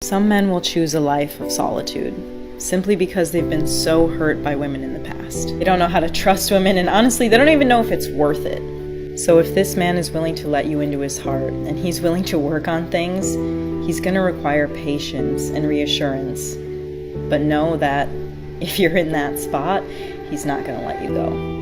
Some men will choose a life of solitude, simply because they've been so hurt by women in the past. They don't know how to trust women, and honestly, they don't even know if it's worth it. So if this man is willing to let you into his heart, and he's willing to work on things, he's gonna require patience and reassurance. But know that if you're in that spot, he's not gonna let you go.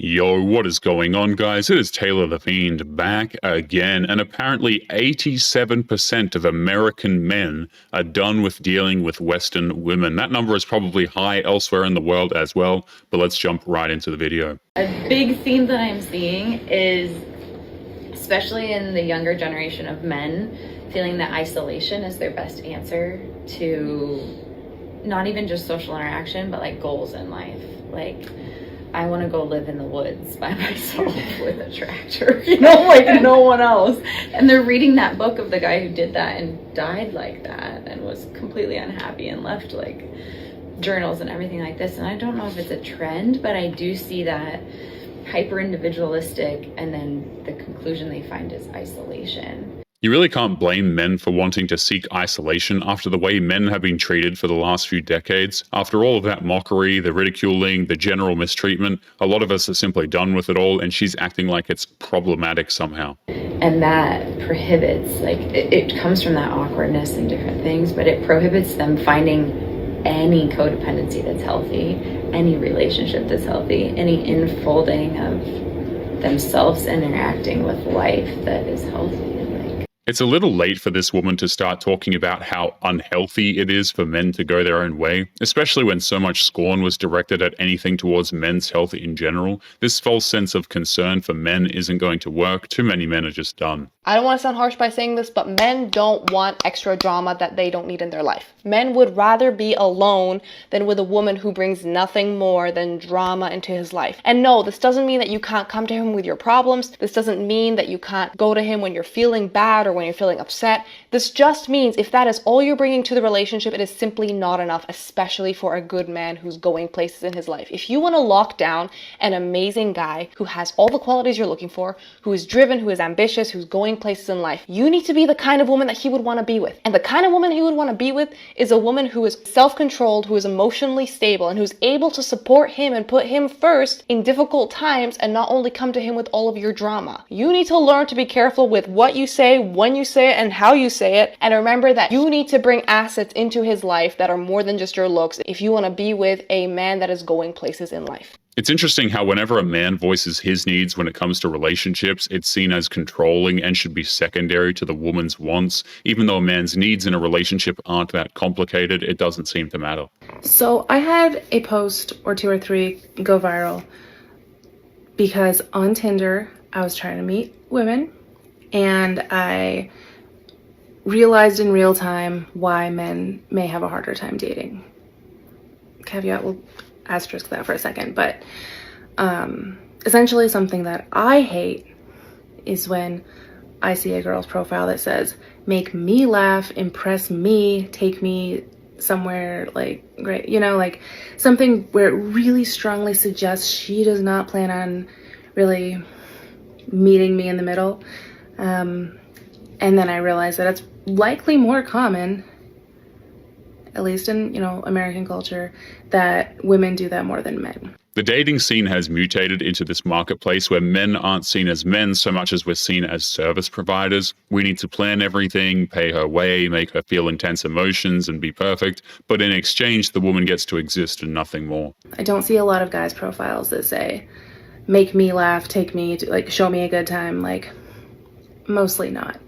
Yo, what is going on, guys? It is Taylor the Fiend back again, and apparently 87% of American men are done with dealing with Western women. That number is probably high elsewhere in the world as well, but let's jump right into the video. A big theme that I'm seeing is, especially in the younger generation of men, feeling that isolation is their best answer to not even just social interaction, but like goals in life. Like, I want to go live in the woods by myself with a tractor, like no one else. And they're reading that book of the guy who did that and died like that and was completely unhappy and left like journals and everything like this. And I don't know if it's a trend, but I do see that hyper-individualistic, and then the conclusion they find is isolation. You really can't blame men for wanting to seek isolation after the way men have been treated for the last few decades. After all of that mockery, the ridiculing, the general mistreatment, a lot of us are simply done with it all, and she's acting like it's problematic somehow. And that prohibits, like, it comes from that awkwardness and different things, but it prohibits them finding any codependency that's healthy, any relationship that's healthy, any enfolding of themselves and interacting with life that is healthy. It's a little late for this woman to start talking about how unhealthy it is for men to go their own way, especially when so much scorn was directed at anything towards men's health in general. This false sense of concern for men isn't going to work. Too many men are just done. I don't want to sound harsh by saying this, but men don't want extra drama that they don't need in their life. Men would rather be alone than with a woman who brings nothing more than drama into his life. And no, this doesn't mean that you can't come to him with your problems. This doesn't mean that you can't go to him when you're feeling bad or when you're feeling upset. This just means if that is all you're bringing to the relationship, it is simply not enough, especially for a good man who's going places in his life. If you want to lock down an amazing guy who has all the qualities you're looking for, who is driven, who is ambitious, who's going places in life, you need to be the kind of woman that he would want to be with. And the kind of woman he would want to be with is a woman who is self-controlled, who is emotionally stable, and who's able to support him and put him first in difficult times and not only come to him with all of your drama. You need to learn to be careful with what you say, when you say it, and how you say it. And remember that you need to bring assets into his life that are more than just your looks if you want to be with a man that is going places in life. It's interesting how whenever a man voices his needs when it comes to relationships, it's seen as controlling and should be secondary to the woman's wants. Even though a man's needs in a relationship aren't that complicated, it doesn't seem to matter. So I had a post or two or three go viral because on Tinder, I was trying to meet women and I realized in real time why men may have a harder time dating. Caveat, we'll asterisk that for a second, but essentially something that I hate is when I see a girl's profile that says, make me laugh, impress me, take me somewhere like great, like something where it really strongly suggests she does not plan on really meeting me in the middle. And then I realized that it's likely more common, at least in, American culture, that women do that more than men. The dating scene has mutated into this marketplace where men aren't seen as men so much as we're seen as service providers. We need to plan everything, pay her way, make her feel intense emotions and be perfect. But in exchange, the woman gets to exist and nothing more. I don't see a lot of guys' profiles that say, make me laugh, take me, like show me a good time, like mostly not.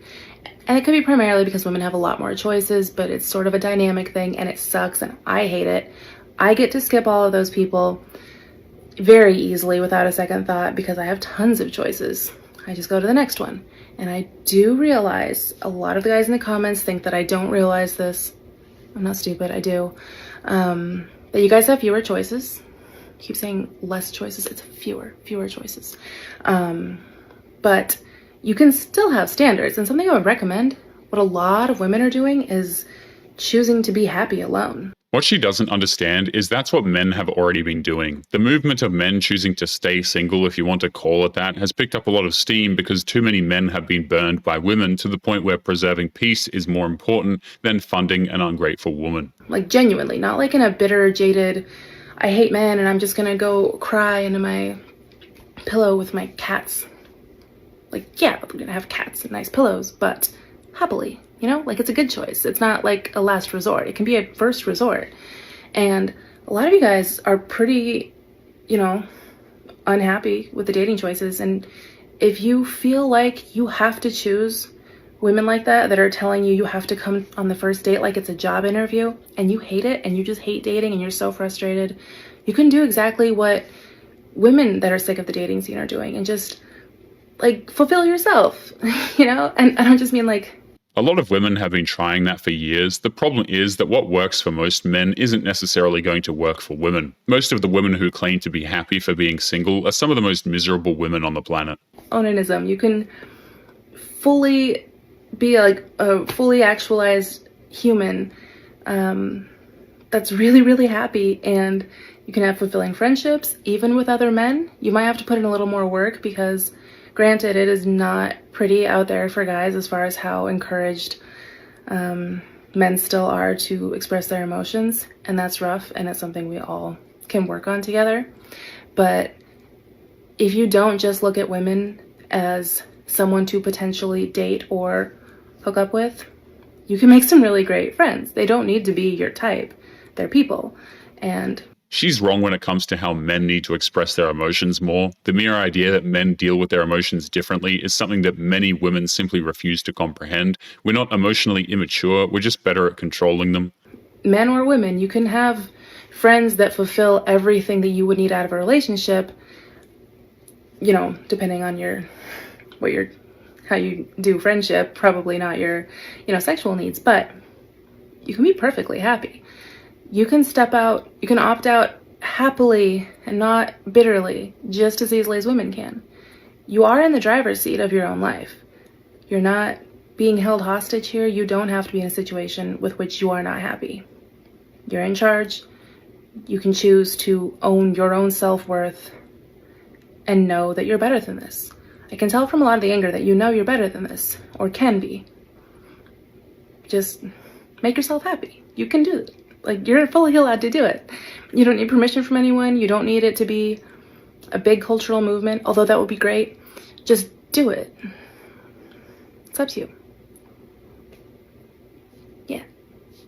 And it could be primarily because women have a lot more choices, but it's sort of a dynamic thing and it sucks and I hate it. I get to skip all of those people very easily without a second thought because I have tons of choices. I just go to the next one. And I do realize a lot of the guys in the comments think that I don't realize this. I'm not stupid, I do. That you guys have fewer choices. I keep saying less choices, it's fewer choices. But you can still have standards, and something I would recommend, what a lot of women are doing is choosing to be happy alone. What she doesn't understand is that's what men have already been doing. The movement of men choosing to stay single, if you want to call it that, has picked up a lot of steam because too many men have been burned by women to the point where preserving peace is more important than funding an ungrateful woman. Like, genuinely, not like in a bitter, jaded, I hate men and I'm just gonna go cry into my pillow with my cats. Like, yeah, we're gonna have cats and nice pillows, but happily. You know, like, it's a good choice. It's not like a last resort. It can be a first resort. And a lot of you guys are pretty, you know, unhappy with the dating choices. And if you feel like you have to choose women like that are telling you have to come on the first date like it's a job interview, and you hate it and you just hate dating and you're so frustrated, you can do exactly what women that are sick of the dating scene are doing and just, like, fulfill yourself, you know? And I don't just mean, like, a lot of women have been trying that for years. The problem is that what works for most men isn't necessarily going to work for women. Most of the women who claim to be happy for being single are some of the most miserable women on the planet. Onanism. You can fully be like a fully actualized human that's really, really happy, and you can have fulfilling friendships, even with other men. You might have to put in a little more work because, granted, it is not pretty out there for guys as far as how encouraged men still are to express their emotions, and that's rough, and it's something we all can work on together. But if you don't just look at women as someone to potentially date or hook up with, you can make some really great friends. They don't need to be your type. They're people. And she's wrong when it comes to how men need to express their emotions more. The mere idea that men deal with their emotions differently is something that many women simply refuse to comprehend. We're not emotionally immature, we're just better at controlling them. Men or women, you can have friends that fulfill everything that you would need out of a relationship, you know, depending on how you do friendship, probably not your, you know, sexual needs, but you can be perfectly happy. You can step out, you can opt out happily and not bitterly, just as easily as women can. You are in the driver's seat of your own life. You're not being held hostage here. You don't have to be in a situation with which you are not happy. You're in charge. You can choose to own your own self-worth and know that you're better than this. I can tell from a lot of the anger that you know you're better than this, or can be. Just make yourself happy. You can do it. Like, you're fully allowed to do it. You don't need permission from anyone. You don't need it to be a big cultural movement, although that would be great. Just do it. It's up to you. Yeah.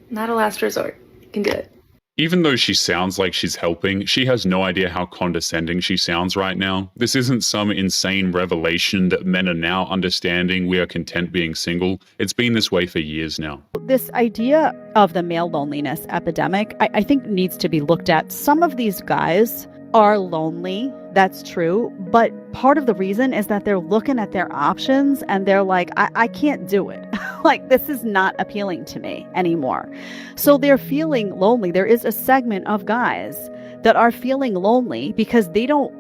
Not a last resort. You can do it. Even though she sounds like she's helping, she has no idea how condescending she sounds right now. This isn't some insane revelation that men are now understanding we are content being single. It's been this way for years now. This idea of the male loneliness epidemic, I think needs to be looked at. Some of these guys are lonely, that's true, but part of the reason is that they're looking at their options and they're like, I can't do it. Like, this is not appealing to me anymore. So they're feeling lonely. There is a segment of guys that are feeling lonely because they don't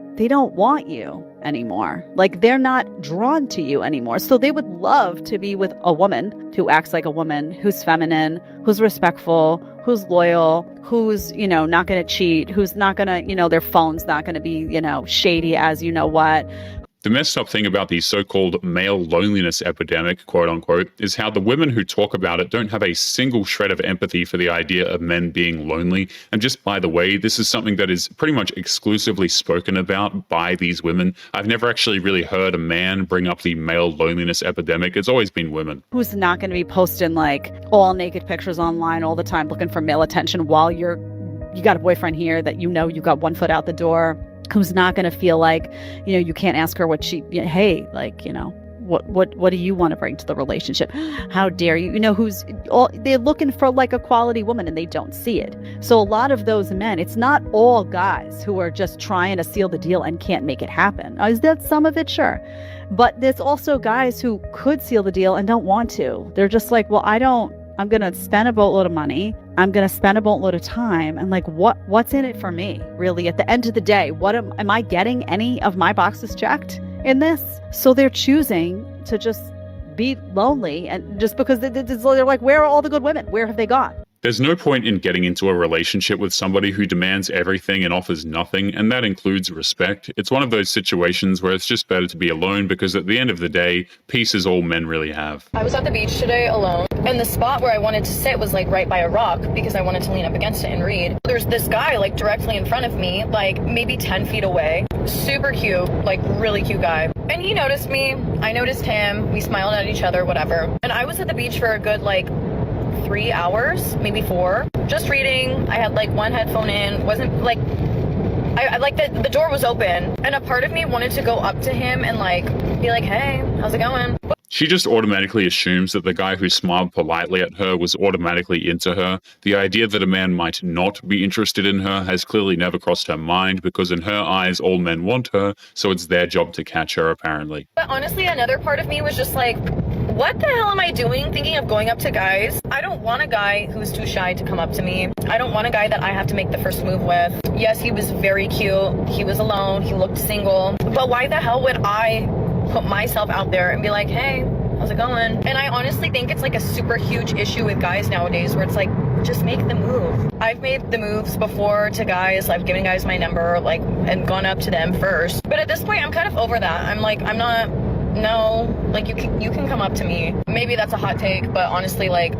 want you anymore. Like, they're not drawn to you anymore. So they would love to be with a woman who acts like a woman, who's feminine, who's respectful, who's loyal, who's, you know, not going to cheat, who's not going to, you know, their phone's not going to be, you know, shady as you know what. The messed up thing about the so-called male loneliness epidemic, quote unquote, is how the women who talk about it don't have a single shred of empathy for the idea of men being lonely. And just by the way, this is something that is pretty much exclusively spoken about by these women. I've never actually really heard a man bring up the male loneliness epidemic. It's always been women. Who's not going to be posting like all naked pictures online all the time looking for male attention while you got a boyfriend here that you know you got one foot out the door? Who's not going to feel like, you know, you can't ask her what hey, like, you know, what do you want to bring to the relationship? How dare you? You know, they're looking for like a quality woman and they don't see it. So a lot of those men, it's not all guys who are just trying to seal the deal and can't make it happen. Is that some of it? Sure. But there's also guys who could seal the deal and don't want to. They're just like, well, I'm going to spend a boatload of money. I'm going to spend a boatload of time. And like, what's in it for me? Really, at the end of the day, am I getting any of my boxes checked in this? So they're choosing to just be lonely. And just because they're like, where are all the good women? Where have they gone? There's no point in getting into a relationship with somebody who demands everything and offers nothing, and that includes respect. It's one of those situations where it's just better to be alone because at the end of the day, peace is all men really have. I was at the beach today alone, and the spot where I wanted to sit was like right by a rock because I wanted to lean up against it and read. There's this guy like directly in front of me, like maybe 10 feet away. Super cute, like really cute guy. And he noticed me, I noticed him, we smiled at each other, whatever. And I was at the beach for a good like 3 hours, maybe 4, just reading. I had like one headphone in, wasn't like, I like the door was open, and a part of me wanted to go up to him and like be like, hey, how's it going? She just automatically assumes that the guy who smiled politely at her was automatically into her. The idea that a man might not be interested in her has clearly never crossed her mind because in her eyes, all men want her, so it's their job to catch her, apparently. But honestly, another part of me was just like, what the hell am I doing thinking of going up to guys? I don't want a guy who's too shy to come up to me. I don't want a guy that I have to make the first move with. Yes, he was very cute. He was alone. He looked single. But why the hell would I put myself out there and be like, hey, how's it going? And I honestly think it's like a super huge issue with guys nowadays where it's like, just make the move. I've made the moves before to guys. I've given guys my number, like, and gone up to them first. But at this point, I'm kind of over that. I'm like, I'm not, no, like you can come up to me. Maybe that's a hot take, but honestly, like,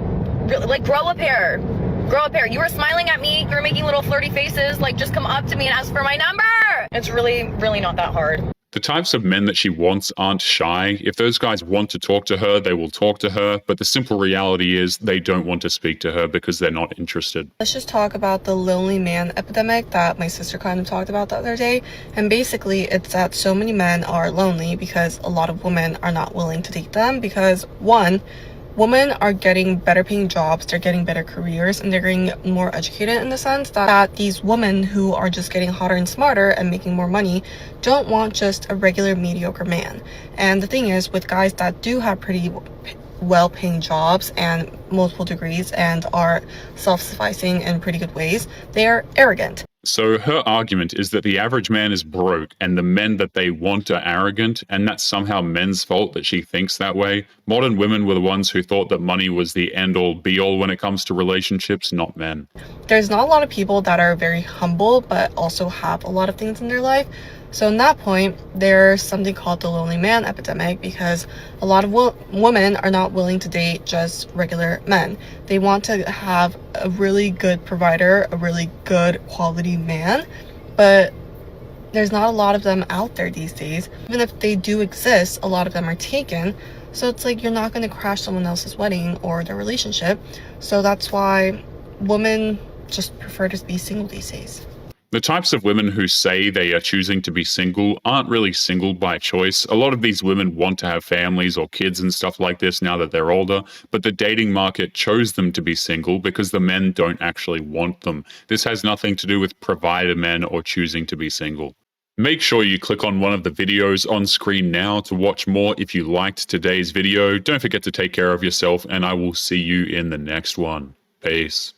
really, like grow a pair. Grow up here. You were smiling at me. You were making little flirty faces. Like, just come up to me and ask for my number. It's really, really not that hard. The types of men that she wants aren't shy. If those guys want to talk to her, they will talk to her. But the simple reality is they don't want to speak to her because they're not interested. Let's just talk about the lonely man epidemic that my sister kind of talked about the other day. And basically, it's that so many men are lonely because a lot of women are not willing to date them because, one, women are getting better paying jobs, they're getting better careers, and they're getting more educated in the sense that these women who are just getting hotter and smarter and making more money don't want just a regular mediocre man. And the thing is, with guys that do have pretty well-paying jobs and multiple degrees and are self-sufficing in pretty good ways, they are arrogant. So her argument is that the average man is broke and the men that they want are arrogant, and that's somehow men's fault that she thinks that way. Modern women were the ones who thought that money was the end-all be-all when it comes to relationships, not men. There's not a lot of people that are very humble but also have a lot of things in their life. So in that point, there's something called the lonely man epidemic because a lot of women are not willing to date just regular men. They want to have a really good provider, a really good quality man, but there's not a lot of them out there these days. Even if they do exist, a lot of them are taken. So it's like you're not going to crash someone else's wedding or their relationship. So that's why women just prefer to be single these days. The types of women who say they are choosing to be single aren't really single by choice. A lot of these women want to have families or kids and stuff like this now that they're older, but the dating market chose them to be single because the men don't actually want them. This has nothing to do with provider men or choosing to be single. Make sure you click on one of the videos on screen now to watch more if you liked today's video. Don't forget to take care of yourself, and I will see you in the next one. Peace.